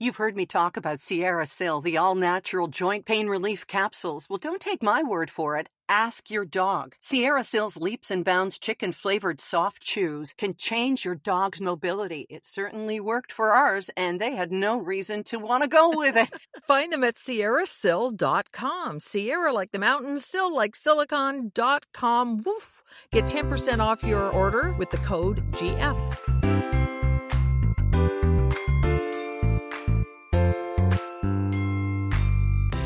You've heard me talk about Sierra Sil, the all-natural joint pain relief capsules. Well, don't take my word for it. Ask your dog. Sierra Sil's Leaps and Bounds chicken-flavored soft chews can change your dog's mobility. It certainly worked for ours, and they had no reason to want to go with it. Find them at sierrasil.com. Sierra like the mountains, Sil like silicon.com. Woof! Get 10% off your order with the code GF.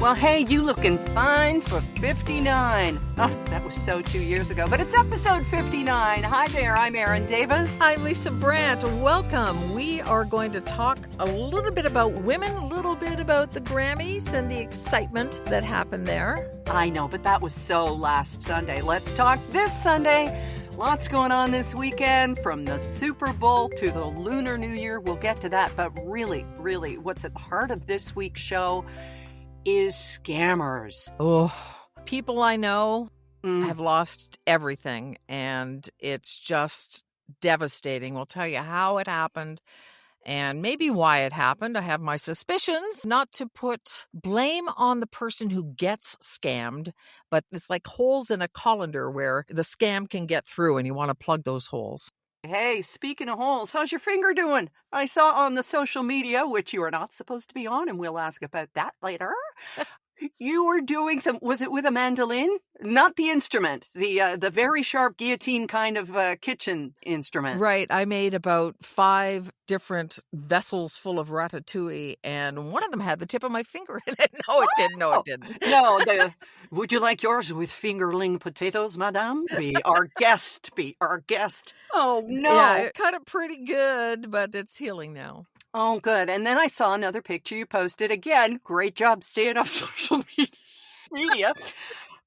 Well, hey, you looking fine for 59. Oh, that was so 2 years ago, but it's episode 59. Hi there, I'm Erin Davis. I'm Lisa Brandt. Welcome. We are going to talk a little bit about women, a little bit about the Grammys and the excitement that happened there. I know, but that was so last Sunday. Let's talk this Sunday. Lots going on this weekend, from the Super Bowl to the Lunar New Year. We'll get to that, but really, what's at the heart of this week's show is scammers. Oh, people I know have lost everything, and it's just devastating. We'll tell you how it happened and maybe why it happened. I have my suspicions, not to put blame on the person who gets scammed, but it's like holes in a colander where the scam can get through, and you want to plug those holes. Hey, speaking of holes, how's your finger doing? I saw on the social media, which you are not supposed to be on, and we'll ask about that later. You were doing some, was it with a mandolin? Not the instrument, the very sharp guillotine kind of kitchen instrument. Right. I made about 5 different vessels full of ratatouille, and one of them had the tip of my finger in it. No, it didn't. No, it didn't. No, would you like yours with fingerling potatoes, madame? Be our guest. Oh, no. Yeah, it cut it pretty good, but it's healing now. Oh, good. And then I saw another picture you posted. Again, great job staying off social media.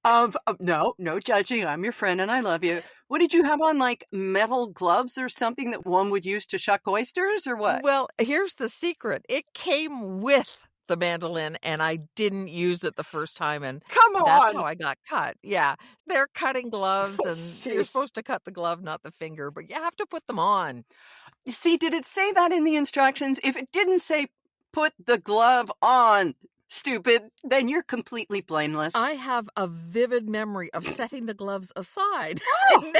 No judging. I'm your friend and I love you. What did you have on, like metal gloves or something that one would use to shuck oysters or what? Well, here's the secret. It came with the mandolin, and I didn't use it the first time, and Come on. That's how I got cut. Yeah, they're cutting gloves, and you're supposed to cut the glove, not the finger, but you have to put them on. You see, did it say that in the instructions? If it didn't say put the glove on, stupid, then you're completely blameless. I have a vivid memory of setting the gloves aside and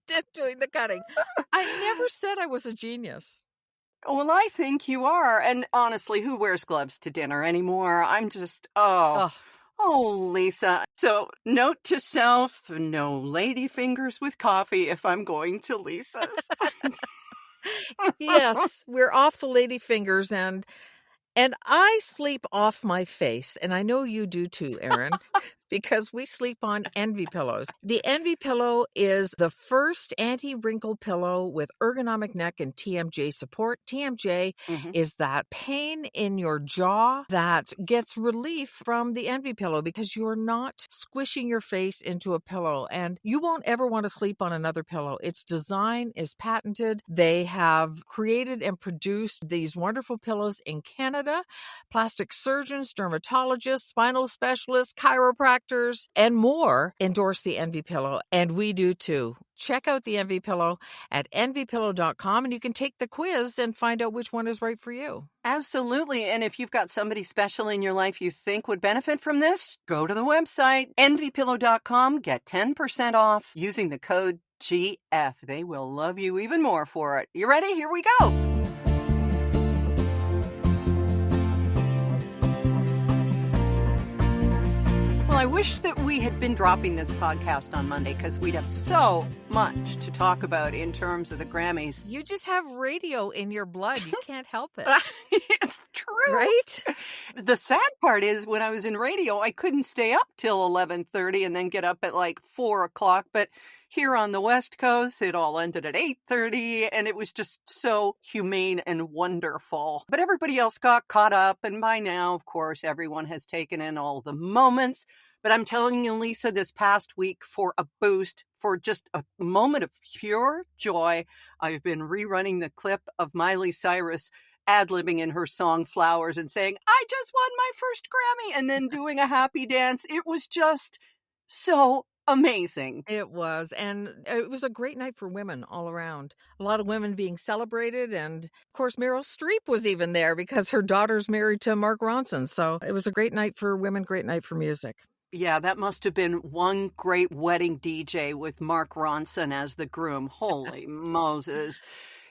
then doing the cutting. I never said I was a genius. Well, I think you are. And honestly, who wears gloves to dinner anymore? I'm just, Oh, Lisa. So, note to self, no lady fingers with coffee if I'm going to Lisa's. Yes, we're off the lady fingers, and I sleep off my face, and I know you do too, Erin, because we sleep on Envy pillows. The Envy pillow is the first anti-wrinkle pillow with ergonomic neck and TMJ support. TMJ is that pain in your jaw that gets relief from the Envy pillow because you're not squishing your face into a pillow, and you won't ever want to sleep on another pillow. Its design is patented. They have created and produced these wonderful pillows in Canada. Plastic surgeons, dermatologists, spinal specialists, chiropractors, and more endorse the Envy pillow, and we do too. Check out the Envy pillow at envypillow.com, and you can take the quiz and find out which one is right for you. Absolutely. And if you've got somebody special in your life you think would benefit from this, go to the website, envypillow.com, get 10% off using the code GF. They will love you even more for it. You ready? Here we go. Well, I wish that we had been dropping this podcast on Monday because we'd have so much to talk about in terms of the Grammys. You just have radio in your blood. You can't help it. It's true. Right? The sad part is when I was in radio, I couldn't stay up till 11:30 and then get up at like 4 o'clock. But here on the West Coast, it all ended at 8:30, and it was just so humane and wonderful. But everybody else got caught up, and by now, of course, everyone has taken in all the moments. But I'm telling you, Lisa, this past week, for a boost, for just a moment of pure joy, I've been rerunning the clip of Miley Cyrus ad-libbing in her song Flowers and saying, I just won my first Grammy, and then doing a happy dance. It was just so amazing. It was, and it was a great night for women all around. A lot of women being celebrated, and of course, Meryl Streep was even there because her daughter's married to Mark Ronson. So it was a great night for women, great night for music. Yeah, that must have been one great wedding DJ with Mark Ronson as the groom. Holy Moses.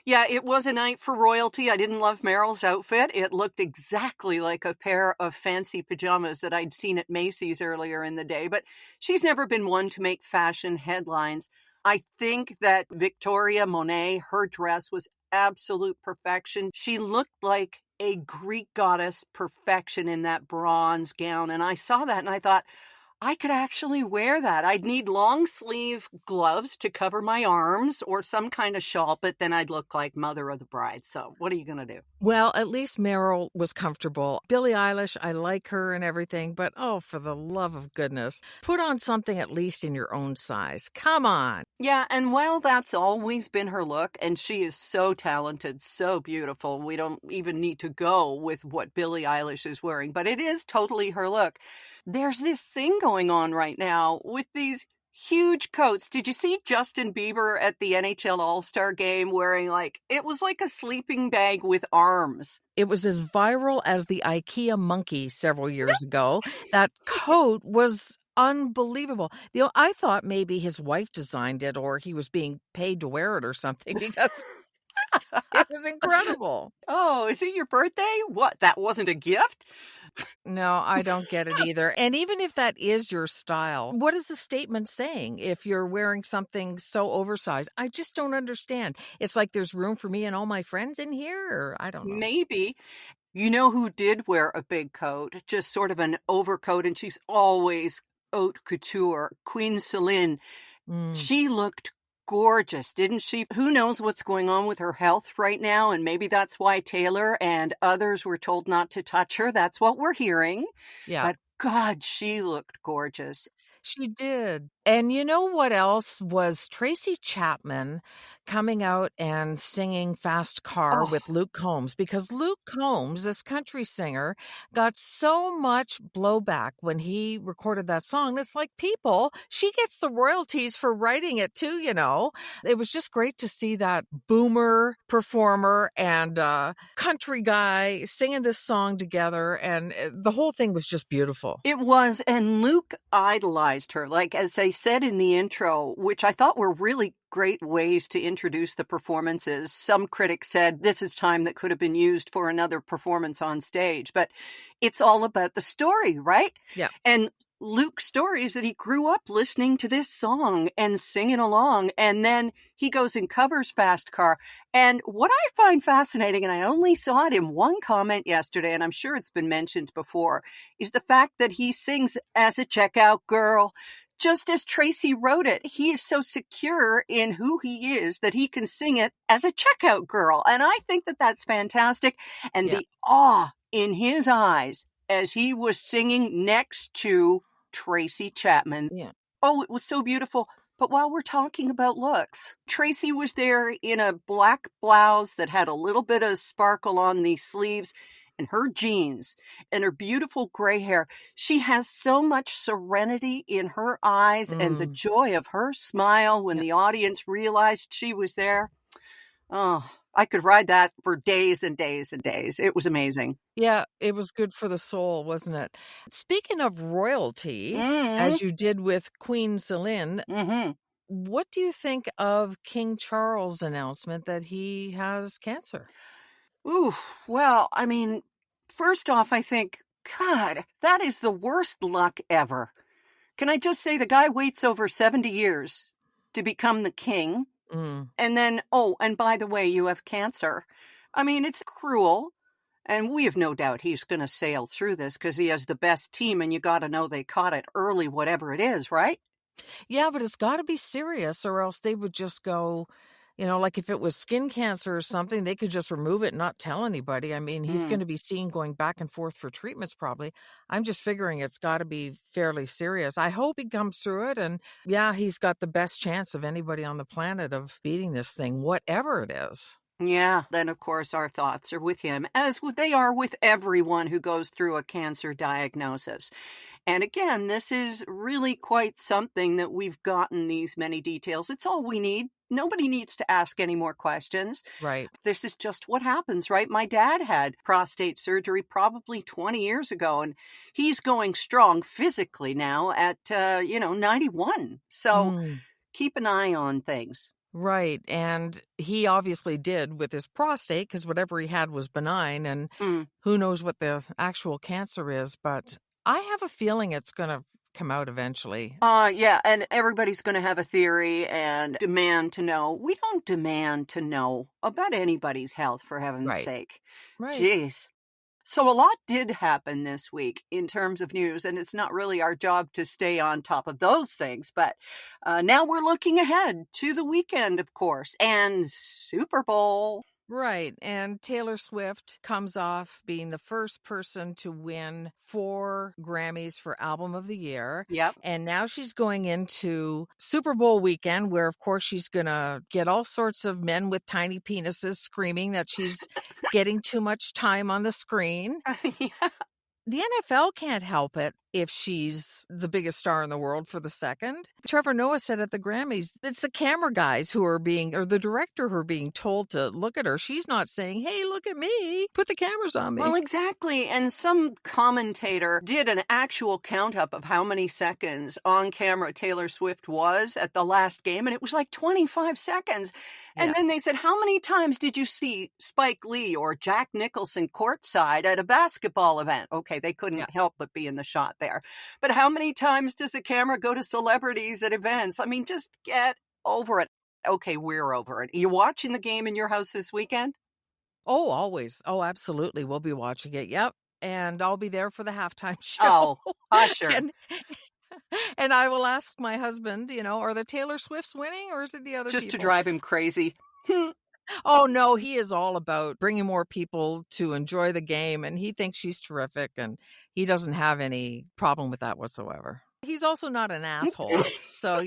Yeah, it was a night for royalty. I didn't love Meryl's outfit. It looked exactly like a pair of fancy pajamas that I'd seen at Macy's earlier in the day, but she's never been one to make fashion headlines. I think that Victoria Monet, her dress was absolute perfection. She looked like a Greek goddess perfection in that bronze gown. And I saw that and I thought, I could actually wear that. I'd need long sleeve gloves to cover my arms or some kind of shawl, but then I'd look like mother of the bride. So what are you going to do? Well, at least Meryl was comfortable. Billie Eilish, I like her and everything, but oh, for the love of goodness, put on something at least in your own size. Come on. Yeah, and while that's always been her look, and she is so talented, so beautiful, we don't even need to go with what Billie Eilish is wearing, but it is totally her look. There's this thing going on right now with these huge coats. Did you see Justin Bieber at the NHL All-Star game wearing it was like a sleeping bag with arms? It was as viral as the IKEA monkey several years ago. That coat was unbelievable. I thought maybe his wife designed it or he was being paid to wear it or something because it was incredible. Oh, is it your birthday? What, that wasn't a gift? No, I don't get it either. And even if that is your style, what is the statement saying if you're wearing something so oversized? I just don't understand. It's like there's room for me and all my friends in here, or I don't know. Maybe. You know who did wear a big coat, just sort of an overcoat, and she's always haute couture, Queen Celine. She looked gorgeous, didn't she? Who knows what's going on with her health right now, and maybe that's why Taylor and others were told not to touch her. That's what we're hearing. Yeah. But God, she looked gorgeous. She did. And you know what else was Tracy Chapman coming out and singing Fast Car Oh, with Luke Combs, because Luke Combs, this country singer, got so much blowback when he recorded that song. It's like, people, she gets the royalties for writing it too, you know. It was just great to see that boomer performer and country guy singing this song together, and the whole thing was just beautiful. it was, and Luke idolized her, like as they said in the intro, which I thought were really great ways to introduce the performances. Some critics said this is time that could have been used for another performance on stage, but it's all about the story, right? Yeah. And Luke's story is that he grew up listening to this song and singing along, and then he goes and covers Fast Car. And what I find fascinating, and I only saw it in one comment yesterday, and I'm sure it's been mentioned before, is the fact that he sings as a checkout girl. Just as Tracy wrote it, he is so secure in who he is that he can sing it as a checkout girl. And I think that that's fantastic. And the awe in his eyes as he was singing next to Tracy Chapman. Yeah. Oh, it was so beautiful. But while we're talking about looks, Tracy was there in a black blouse that had a little bit of sparkle on the sleeves, and her jeans and her beautiful gray hair. She has so much serenity in her eyes and the joy of her smile when the audience realized she was there. Oh, I could ride that for days and days and days. It was amazing. Yeah, it was good for the soul, wasn't it? Speaking of royalty, as you did with Queen Celine, what do you think of King Charles' announcement that he has cancer? Ooh, well, I mean, first off, I think, God, that is the worst luck ever. Can I just say the guy waits over 70 years to become the king? And then, oh, and by the way, you have cancer. I mean, it's cruel. And we have no doubt he's going to sail through this because he has the best team, and you got to know they caught it early, whatever it is, right? Yeah, but it's got to be serious, or else they would just go, you know, like if it was skin cancer or something, they could just remove it and not tell anybody. I mean, he's going to be seen going back and forth for treatments probably. I'm just figuring it's got to be fairly serious. I hope he comes through it. And yeah, he's got the best chance of anybody on the planet of beating this thing, whatever it is. Yeah, then of course our thoughts are with him, as they are with everyone who goes through a cancer diagnosis. And again, this is really quite something that we've gotten these many details. It's all we need. Nobody needs to ask any more questions. Right. This is just what happens, right? My dad had prostate surgery probably 20 years ago, and he's going strong physically now at, 91. So Mm. keep an eye on things. Right, and he obviously did with his prostate because whatever he had was benign, and Mm. who knows what the actual cancer is, but I have a feeling it's gonna come out eventually. Yeah, and everybody's going to have a theory and demand to know. We don't demand to know about anybody's health, for heaven's Right, sake. right. Jeez. So a lot did happen this week in terms of news, and it's not really our job to stay on top of those things. But now we're looking ahead to the weekend, of course, and Super Bowl. Right, and Taylor Swift comes off being the first person to win 4 Grammys for Album of the Year, Yep. and now she's going into Super Bowl weekend where, of course, she's gonna get all sorts of men with tiny penises screaming that she's getting too much time on the screen. Yeah. The NFL can't help it if she's the biggest star in the world for the second. Trevor Noah said at the Grammys, it's the camera guys who are being, or the director who are being told to look at her. She's not saying, hey, look at me, put the cameras on me. Well, exactly. And some commentator did an actual count up of how many seconds on camera Taylor Swift was at the last game, and it was like 25 seconds. And Yeah, then they said, how many times did you see Spike Lee or Jack Nicholson courtside at a basketball event? Okay, they yeah. couldn't help but be in the shot there. But how many times does the camera go to celebrities at events? I mean, just get over it. Okay, we're over it. Are you watching the game in your house this weekend? Oh, always. Oh, absolutely. We'll be watching it. Yep. And I'll be there for the halftime show. Oh, usher. and and I will ask my husband, are the Taylor Swifts winning or is it the other Just to people? drive him crazy. Oh, no, he is all about bringing more people to enjoy the game, and he thinks she's terrific, and he doesn't have any problem with that whatsoever. He's also not an asshole, so,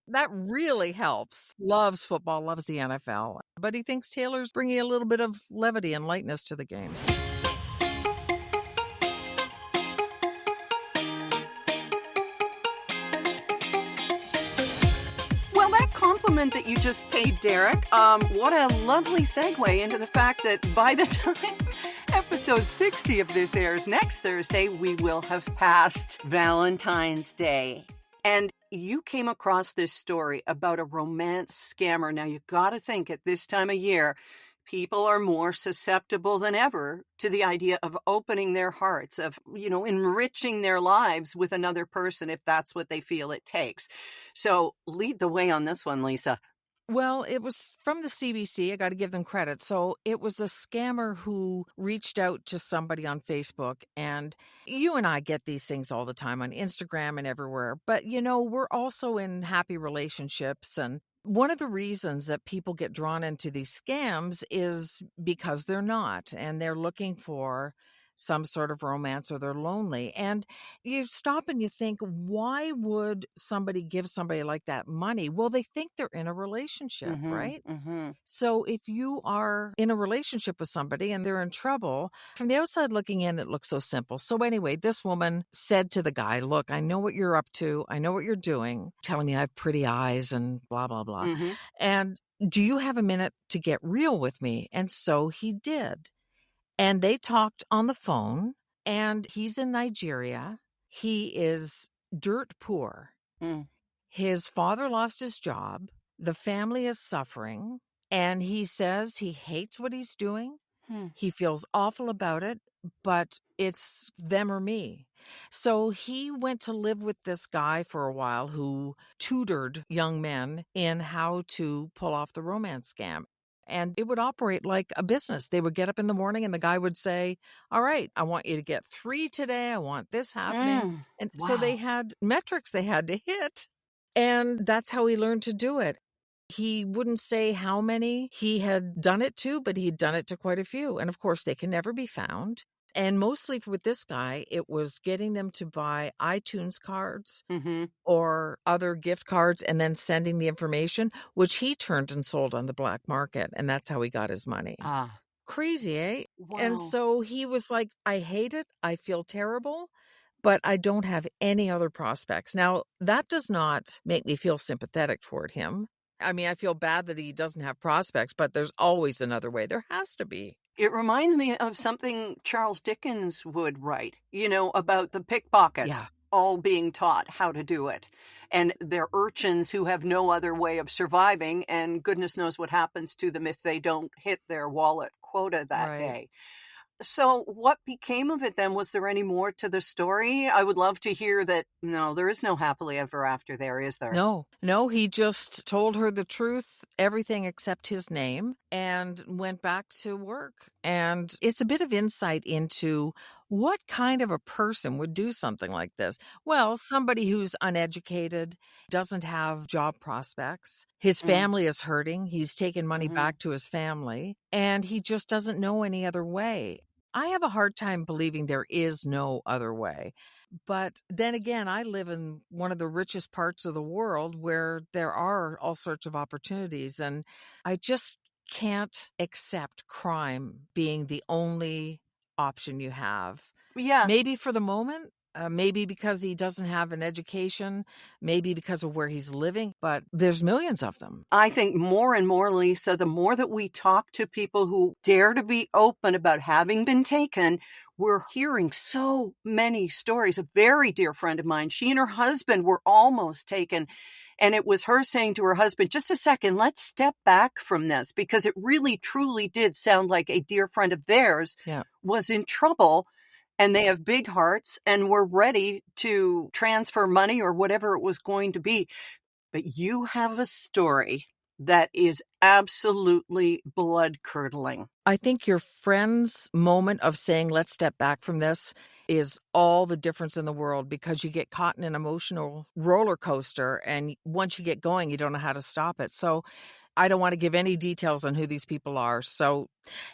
that really helps. Loves football, loves the NFL, but he thinks Taylor's bringing a little bit of levity and lightness to the game. Well, that compliment that you just paid Derek, what a lovely segue into the fact that by the time episode 60 of this airs next Thursday, we will have passed Valentine's Day. And you came across this story about a romance scammer. Now, you got to think at this time of year, people are more susceptible than ever to the idea of opening their hearts, of, enriching their lives with another person if that's what they feel it takes. So lead the way on this one, Lisa. Well, it was from the CBC. I got to give them credit. So it was a scammer who reached out to somebody on Facebook. And you and I get these things all the time on Instagram and everywhere. But, we're also in happy relationships. And one of the reasons that people get drawn into these scams is because they're not. And they're looking for some sort of romance or they're lonely. And you stop and you think, why would somebody give somebody like that money? Well, they think they're in a relationship, right? Mm-hmm. So if you are in a relationship with somebody and they're in trouble, from the outside looking in, it looks so simple. So anyway, this woman said to the guy, look, I know what you're up to. I know what you're doing, telling me I have pretty eyes and blah, blah, blah. Mm-hmm. And do you have a minute to get real with me? And so he did. And they talked on the phone, and he's in Nigeria. He is dirt poor. Mm. His father lost his job. The family is suffering. And he says he hates what he's doing. Hmm. He feels awful about it, but it's them or me. So he went to live with this guy for a while who tutored young men in how to pull off the romance scam. And it would operate like a business. They would get up in the morning and the guy would say, all right, I want you to get 3 today. I want this happening. And so they Wow. had metrics they had to hit. And that's how he learned to do it. He wouldn't say how many he had done it to, but he'd done it to quite a few. And of course, they can never be found. And mostly with this guy, it was getting them to buy iTunes cards Mm-hmm. or other gift cards and then sending the information, which he turned and sold on the black market. And that's how he got his money. Ah. Crazy, eh? Wow. And so he was like, I hate it. I feel terrible, but I don't have any other prospects. Now, that does not make me feel sympathetic toward him. I mean, I feel bad that he doesn't have prospects, but there's always another way. There has to be. It reminds me of something Charles Dickens would write, about the Yeah, pickpockets all being taught how to do it. And they're urchins who have no other way of surviving, and goodness knows what happens to them if they don't hit their wallet quota that right. day. So, what became of it then? Was there any more to the story? I would love to hear that. No, there is no happily ever after there, is there? No, no, he just told her the truth, everything except his name, and went back to work. And it's a bit of insight into what kind of a person would do something like this. Well, somebody who's uneducated, doesn't have job prospects. His Mm, family is hurting. He's taken money mhm. back to his family, and he just doesn't know any other way. I have a hard time believing there is no other way. But then again, I live in one of the richest parts of the world where there are all sorts of opportunities. And I just can't accept crime being the only option you have. Yeah, Maybe for the moment, maybe because he doesn't have an education, maybe because of where he's living, but there's millions of them. I think more and more, Lisa, the more that we talk to people who dare to be open about having been taken, we're hearing so many stories. A very dear friend of mine, she and her husband were almost taken. And it was her saying to her husband, just a second, let's step back from this, because it really, truly did sound like a dear friend of theirs Yeah. was in trouble. And they have big hearts and were ready to transfer money or whatever it was going to be. But you have a story that is absolutely blood-curdling. I think your friend's moment of saying, let's step back from this is all the difference in the world because you get caught in an emotional roller coaster. And once you get going, you don't know how to stop it. So I don't want to give any details on who these people are. So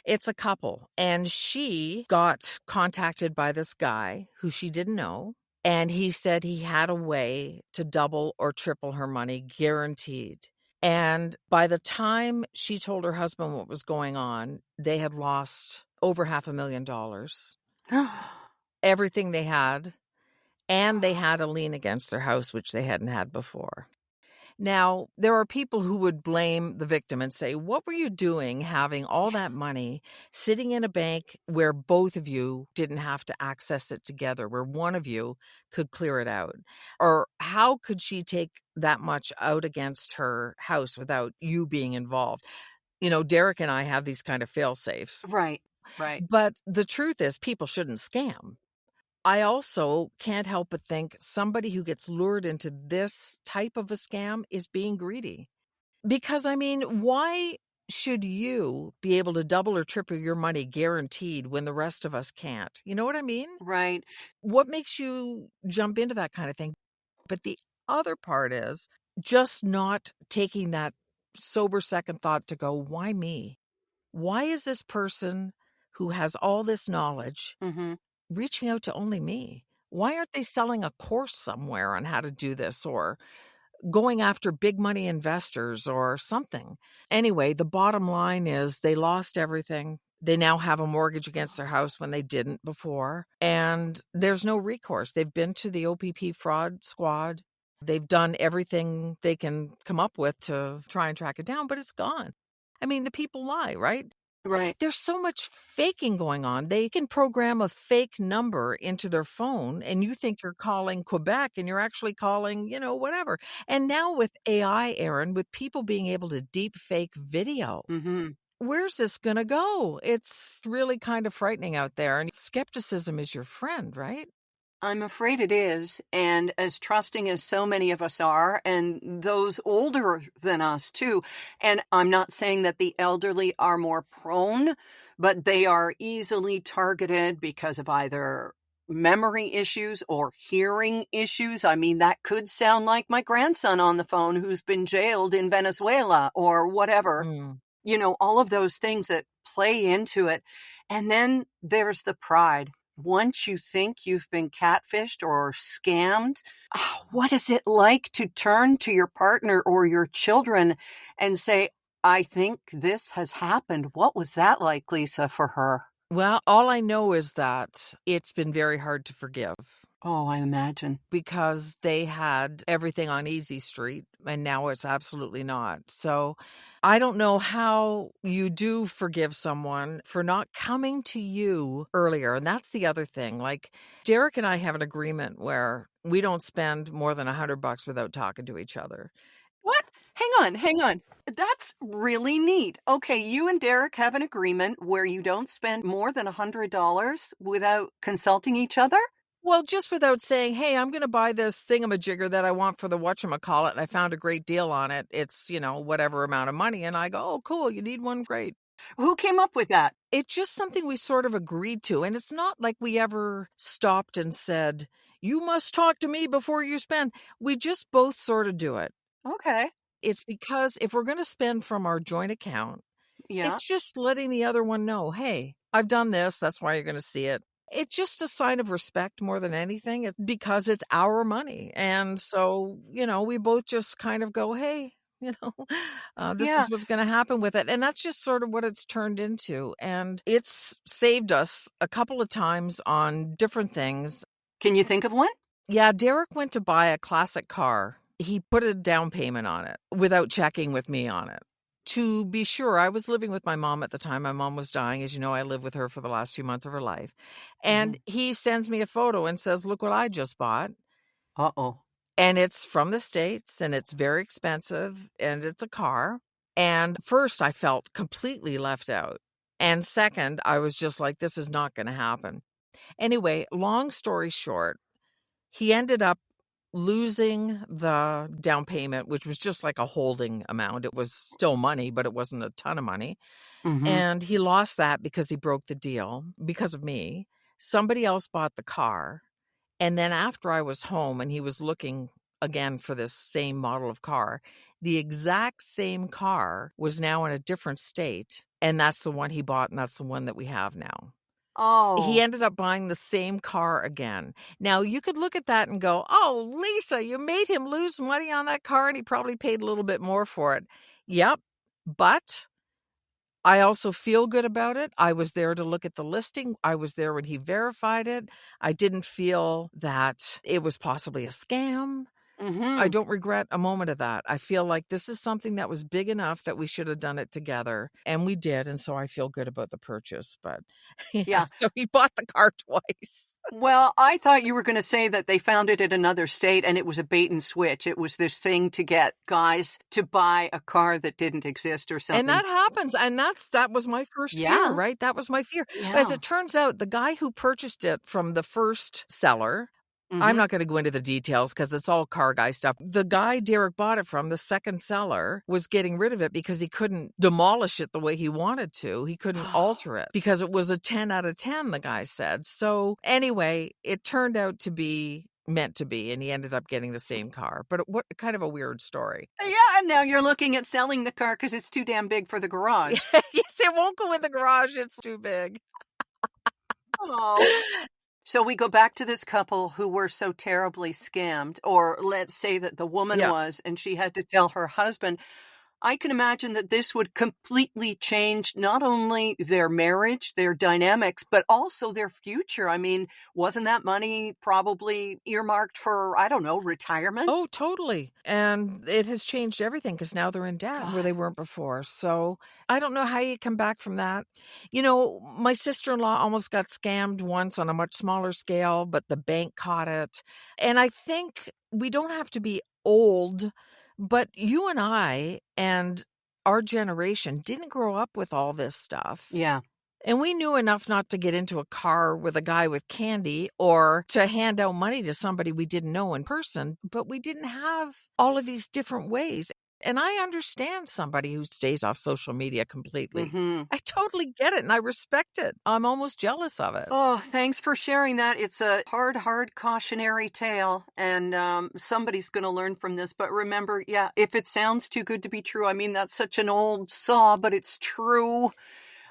it's a couple. And she got contacted by this guy who she didn't know. And he said he had a way to double or triple her money, guaranteed. And by the time she told her husband what was going on, they had lost over $500,000, everything they had, and they had a lien against their house, which they hadn't had before. Now, there are people who would blame the victim and say, what were you doing having all Yeah, that money sitting in a bank where both of you didn't have to access it together, where one of you could clear it out? Or how could she take that much out against her house without you being involved? You know, Derek and I have these kind of fail safes. right, right. But the truth is, people shouldn't scam. I also can't help but think somebody who gets lured into this type of a scam is being greedy. Because, I mean, why should you be able to double or triple your money guaranteed when the rest of us can't? You know what I mean? Right. What makes you jump into that kind of thing? But the other part is just not taking that sober second thought to go, why me? Why is this person who has all this knowledge Mhm. reaching out to only me? Why aren't they selling a course somewhere on how to do this or going after big money investors or something? Anyway, the bottom line is they lost everything. They now have a mortgage against their house when they didn't before. And there's no recourse. They've been to the OPP fraud squad. They've done everything they can come up with to try and track it down, but it's gone. I mean, the people lie, right? Right. There's so much faking going on. They can program a fake number into their phone and you think you're calling Quebec and you're actually calling, whatever. And now with AI, Aaron, with people being able to deep fake video, Mhm. where's this going to go? It's really kind of frightening out there. And skepticism is your friend, right? I'm afraid it is, and as trusting as so many of us are, and those older than us too, and I'm not saying that the elderly are more prone, but they are easily targeted because of either memory issues or hearing issues. I mean, that could sound like my grandson on the phone who's been jailed in Venezuela or whatever. Mm. All of those things that play into it. And then there's the pride. Once you think you've been catfished or scammed, what is it like to turn to your partner or your children and say, I think this has happened? What was that like, Lisa, for her? Well, all I know is that it's been very hard to forgive. Oh, I imagine. because they had everything on Easy Street, and now it's absolutely not. So I don't know how you do forgive someone for not coming to you earlier. And that's the other thing. Like, Derek and I have an agreement where we don't spend more than $100 without talking to each other. What? Hang on. That's really neat. Okay, you and Derek have an agreement where you don't spend more than $100 without consulting each other? Well, just without saying, "Hey, I'm gonna buy this thingamajigger that I want for the whatchamacallit, and I found a great deal on it. It's, whatever amount of money." And I go, "Oh, cool, you need one? Great." Who came up with that? It's just something we sort of agreed to, and it's not like we ever stopped and said, "You must talk to me before you spend." We just both sort of do it. Okay. It's because if we're gonna spend from our joint account, Yeah. it's just letting the other one know, "Hey, I've done this, that's why you're gonna see it." It's just a sign of respect more than anything. It's because it's our money, and so, we both just kind of go, "Hey," you know, "this Yeah. is what's gonna happen with it," and that's just sort of what it's turned into, and it's saved us a couple of times on different things. Can you think of one? Yeah, Derek went to buy a classic car. He put a down payment on it without checking with me on it. To be sure, I was living with my mom at the time. My mom was dying. As you know, I lived with her for the last few months of her life. And Mhm. he sends me a photo and says, "Look what I just bought." Uh-oh. And it's from the States and it's very expensive and it's a car. And first, I felt completely left out. And second, I was just like, this is not going to happen. Anyway, long story short, he ended up losing the down payment, which was just like a holding amount. It was still money, but it wasn't a ton of money. Mhm. And he lost that because he broke the deal because of me. Somebody else bought the car. And then after I was home and he was looking again for this same model of car, the exact same car was now in a different state. And that's the one he bought, and that's the one that we have now. He Oh. ended up buying the same car again. Now, you could look at that and go, "Oh, Lisa, you made him lose money on that car and he probably paid a little bit more for it." Yep. But I also feel good about it. I was there to look at the listing. I was there when he verified it. I didn't feel that it was possibly a scam. I Mhm. don't regret a moment of that. I feel like this is something that was big enough that we should have done it together, and we did, and so I feel good about the purchase, but yeah, Yeah. so he bought the car twice. Well, I thought you were gonna say that they found it in another state and it was a bait and switch. It was this thing to get guys to buy a car that didn't exist or And something. that happens, and that was my first fear, Yeah. right? That was my fear. As Yeah. it turns out, the guy who purchased it from the first seller, I'm Mhm. not gonna go into the details because it's all car guy stuff. The guy Derek bought it from, the second seller, was getting rid of it because he couldn't demolish it the way he wanted to. He couldn't alter it because it was a 10 out of 10, the guy said. So, anyway, it turned out to be meant to be, and he ended up getting the same car. But what kind of a weird story. Yeah, and now you're looking at selling the car because it's too damn big for the garage. Yes, it won't go in the garage, it's too big. Oh. So we go back to this couple who were so terribly scammed, or let's say that the woman Yeah. was, and she had to tell her husband. I can imagine that this would completely change not only their marriage, their dynamics, but also their future. I mean, wasn't that money probably earmarked for, I don't know, retirement? Oh, totally. And it has changed everything because now they're in debt where God. they weren't before. So I don't know how you come back from that. My sister-in-law almost got scammed once on a much smaller scale, but the bank caught it. And I think we don't have to be old, but you and I and our generation didn't grow up with all this stuff. Yeah. And we knew enough not to get into a car with a guy with candy or to hand out money to somebody we didn't know in person, but we didn't have all of these different ways. And I understand somebody who stays off social media completely. Hmm. I totally get it and I respect it. I'm almost jealous of it. Oh, thanks for sharing that. It's a hard cautionary tale, and somebody's going to learn from this. But remember, yeah, if it sounds too good to be true, I mean, that's such an old saw, but it's true.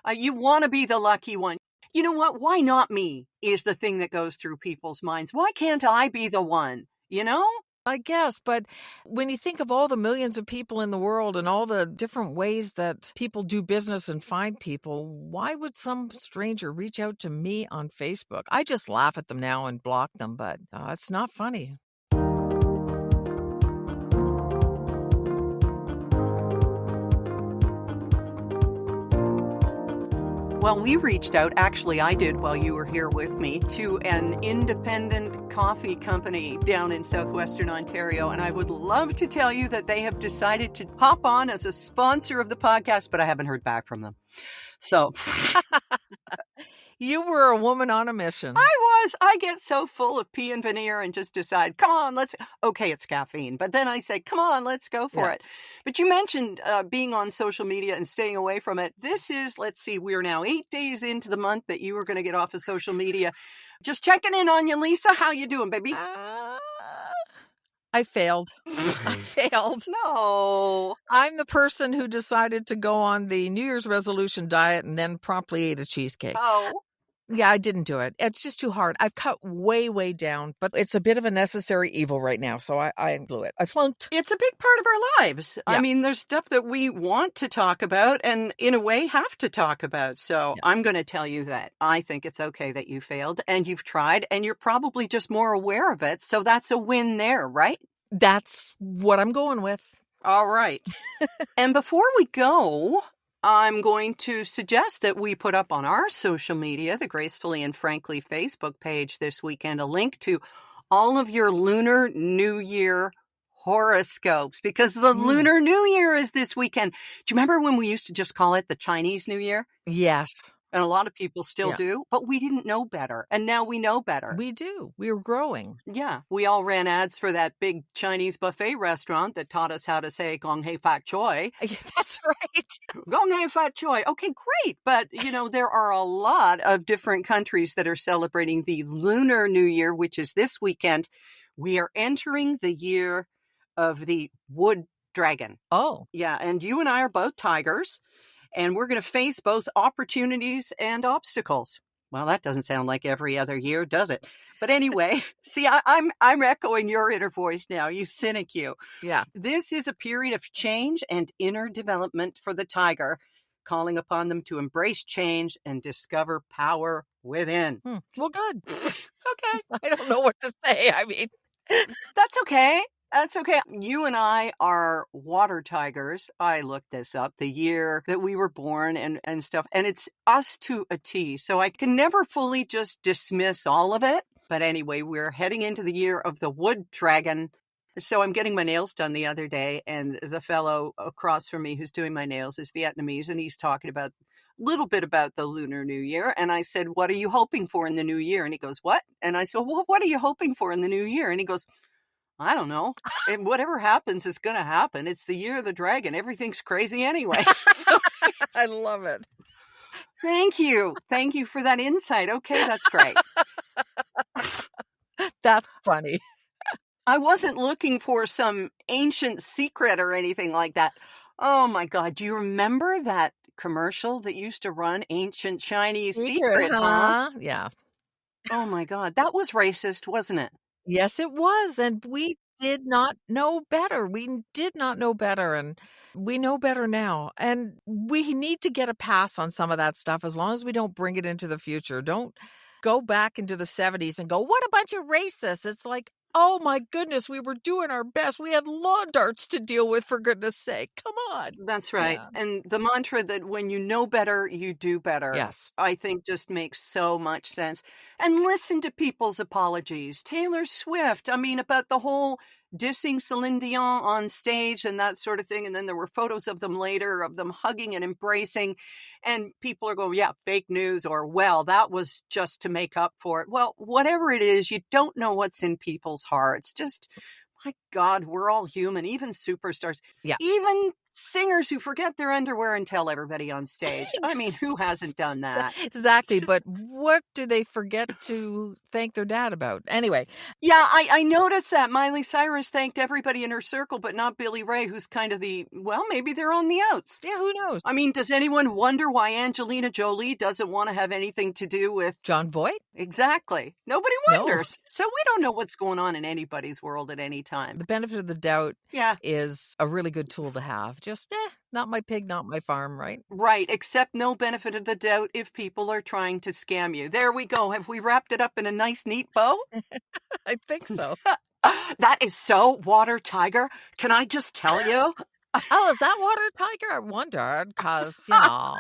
You want to be the lucky one. You know what? Why not me is the thing that goes through people's minds. Why can't I be the one? You know? I guess, but when you think of all the millions of people in the world and all the different ways that people do business and find people, why would some stranger reach out to me on Facebook? I just laugh at them now and block them, but it's not funny. Well, we reached out, actually I did while you were here with me, to an independent coffee company down in southwestern Ontario, and I would love to tell you that they have decided to hop on as a sponsor of the podcast, but I haven't heard back from them. So You were a woman on a mission. I get so full of pee and veneer and just decide, come on, okay, it's caffeine. But then I say, come on, let's go for it. But you mentioned being on social media and staying away from it. This is, let's see, we're now 8 days into the month that you were going to get off of social media. Just checking in on you, Lisa. How you doing, baby? I failed. I failed. No. I'm the person who decided to go on the New Year's resolution diet and then promptly ate a cheesecake. Oh. Yeah, I didn't do it. It's just too hard. I've cut way, way down, but it's a bit of a necessary evil right now, so I blew it. I flunked. It's a big part of our lives. Yeah. I mean, there's stuff that we want to talk about and in a way have to talk about. So I'm going to tell you that I think it's okay that you failed and you've tried and you're probably just more aware of it. So that's a win there, right? That's what I'm going with. All right. And before we go, I'm going to suggest that we put up on our social media, the Gracefully and Frankly Facebook page this weekend, a link to all of your Lunar New Year horoscopes because the Lunar New Year is this weekend. Do you remember when we used to just call it the Chinese New Year? Yes. And a lot of people still do, but we didn't know better. And now we know better. We do. We were growing. Yeah. We all ran ads for that big Chinese buffet restaurant that taught us how to say Gong Hei Fat Choi. That's right. Gong Hei Fat Choi. Okay, great. But, there are a lot of different countries that are celebrating the Lunar New Year, which is this weekend. We are entering the year of the wood dragon. Oh. Yeah. And you and I are both tigers. And we're going to face both opportunities and obstacles. Well, that doesn't sound like every other year, does it? But anyway, see, I'm echoing your inner voice now, you cynic you. Yeah. This is a period of change and inner development for the tiger, calling upon them to embrace change and discover power within. Well, good. Okay. I don't know what to say. I mean, that's okay. That's okay. You and I are water tigers. I looked this up, the year that we were born and stuff. And it's us to a T. So I can never fully just dismiss all of it. But anyway, we're heading into the year of the wood dragon. So I'm getting my nails done the other day. And the fellow across from me who's doing my nails is Vietnamese. And he's talking about a little bit about the Lunar New Year. And I said, what are you hoping for in the new year? And he goes, what? And I said, well, what are you hoping for in the new year? And he goes, I don't know. And whatever happens is going to happen. It's the year of the dragon. Everything's crazy anyway. So, I love it. Thank you. Thank you for that insight. Okay, that's great. That's funny. I wasn't looking for some ancient secret or anything like that. Oh my God. Do you remember that commercial that used to run Ancient Chinese Secret? Huh? Yeah. Oh my God. That was racist, wasn't it? Yes, it was. And we did not know better. We did not know better. And we know better now. And we need to get a pass on some of that stuff as long as we don't bring it into the future. Don't go back into the 70s and go, what a bunch of racists. It's like, oh my goodness, we were doing our best. We had lawn darts to deal with, for goodness sake. Come on. That's right. Yeah. And the mantra that when you know better, you do better. Yes. I think just makes so much sense. And listen to people's apologies. Taylor Swift, about the whole dissing Celine Dion on stage and that sort of thing. And then there were photos of them later, of them hugging and embracing. And people are going, yeah, fake news, or, well, that was just to make up for it. Well, whatever it is, you don't know what's in people's hearts. Just, my God, we're all human, even superstars. Yeah. Even Singers who forget their underwear and tell everybody on stage. I mean, who hasn't done that? Exactly, but what do they forget to thank their dad about? Anyway. Yeah, I noticed that Miley Cyrus thanked everybody in her circle, but not Billy Ray, who's kind of maybe they're on the outs. Yeah, who knows? I mean, does anyone wonder why Angelina Jolie doesn't want to have anything to do with John Voight? Exactly. Nobody No. wonders. So we don't know what's going on in anybody's world at any time. The benefit of the doubt Yeah. is a really good tool to have. Just, not my pig, not my farm, right? Right, except no benefit of the doubt if people are trying to scam you. There we go. Have we wrapped it up in a nice, neat bow? I think so. That is so Water Tiger. Can I just tell you? Oh, is that Water Tiger? I wondered, because, you know.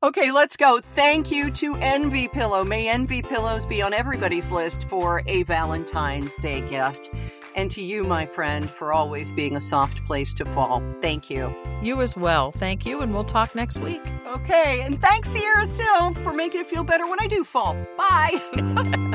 Okay, let's go. Thank you to Envy Pillow. May Envy Pillows be on everybody's list for a Valentine's Day gift. And to you, my friend, for always being a soft place to fall. Thank you. You as well. Thank you, and we'll talk next week. Okay, and thanks, Sierra Sil, for making it feel better when I do fall. Bye.